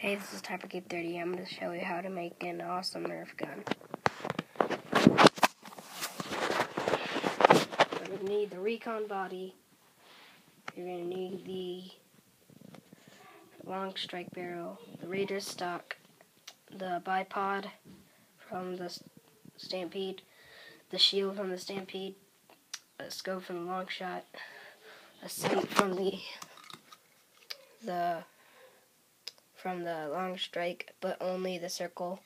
Hey, this is TyperKeep30. I'm going to show you how to make an awesome nerf gun. You're going to need the recon body. You're going to need the long strike barrel, the Raider's stock, the bipod from the Stampede, the shield from the Stampede, a scope from the long shot, a sight from the long strike, but only the circle.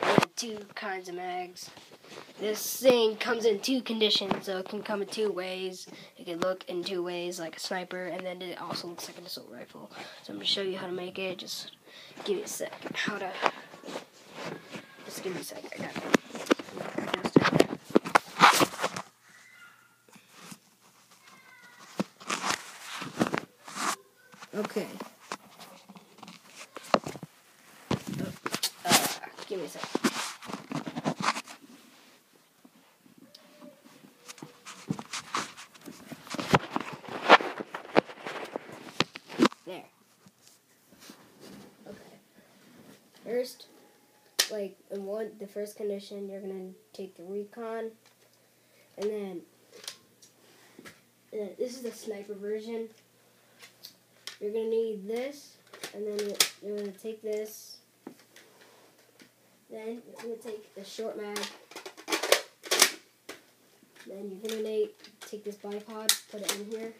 And 2 kinds of mags. This thing comes in 2 conditions, so it can come in 2 ways. It can look in 2 ways, like a sniper, and then it also looks like an assault rifle. So I'm going to show you how to make it. Just give me a sec. Just give me a sec. I got it. Okay. Give me a sec. There. Okay. First, the first condition, you're gonna take the recon, and then this is the sniper version. You're gonna need this, and then you're gonna take this. Then you're gonna take the short mag. Then you're gonna take this bipod, put it in here.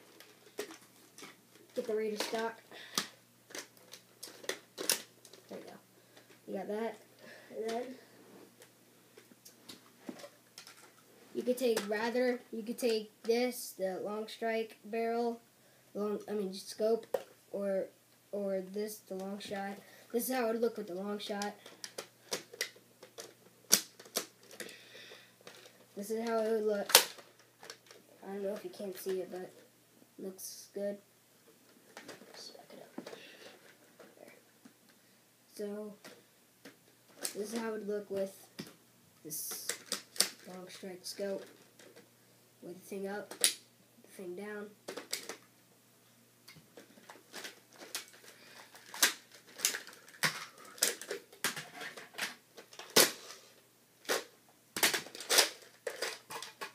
Get the Raider stock. There you go. You got that. And then you could take this, the long strike barrel, scope, or this, the long shot. This is how it would look with the long shot. This is how it would look. I don't know if you can't see it, but it looks good. Just back it up. There. So, this is how it would look with this long strike scope. With the thing up, the thing down.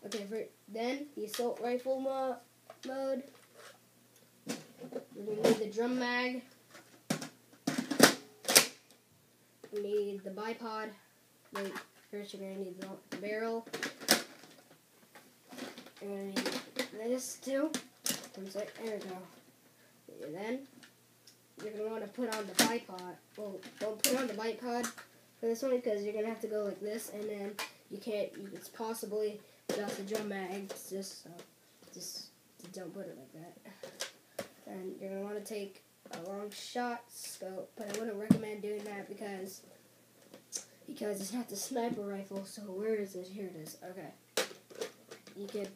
Okay, then the assault rifle mode. We're going to need the drum mag. We need the bipod. First you're going to need the barrel. You're going to need this too. There we go. And then you're going to want to put on the bipod. Well, don't put on the bipod for this one because you're going to have to go like this, and then it's possibly just a drum mag, just don't put it like that. And you're going to want to take a long shot scope, but I wouldn't recommend doing that because it's not the sniper rifle. So where is it? Here it is. Okay. You could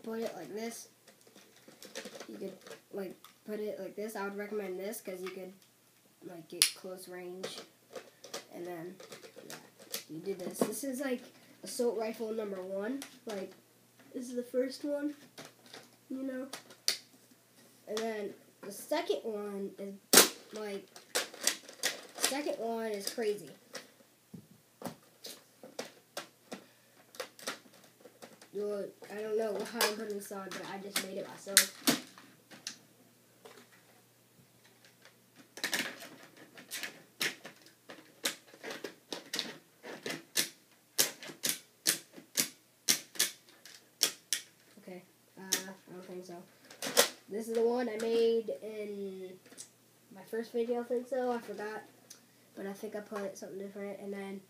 put it like this. You could put it like this. I would recommend this because you could get close range. And then you do this. This is assault rifle number 1. This is the first one, And then the second one is crazy. I don't know how I'm putting this on, but I just made it myself. Okay, I don't think so. This is the one I made in my first video, I think so. I forgot, but I think I put something different. And then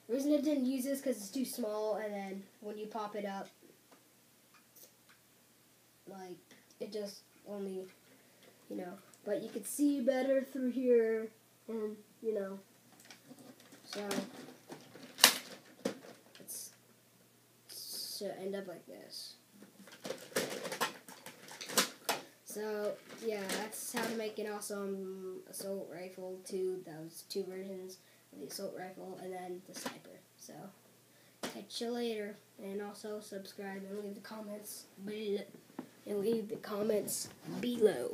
the reason I didn't use this because it's too small, and then when you pop it up, it just only, but you could see better through here, and, so it's should end up like this. So, yeah, that's how to make an awesome assault rifle, those 2 versions of the assault rifle, and then the sniper. So, catch you later, and also subscribe and leave the comments below. and leave the comments below.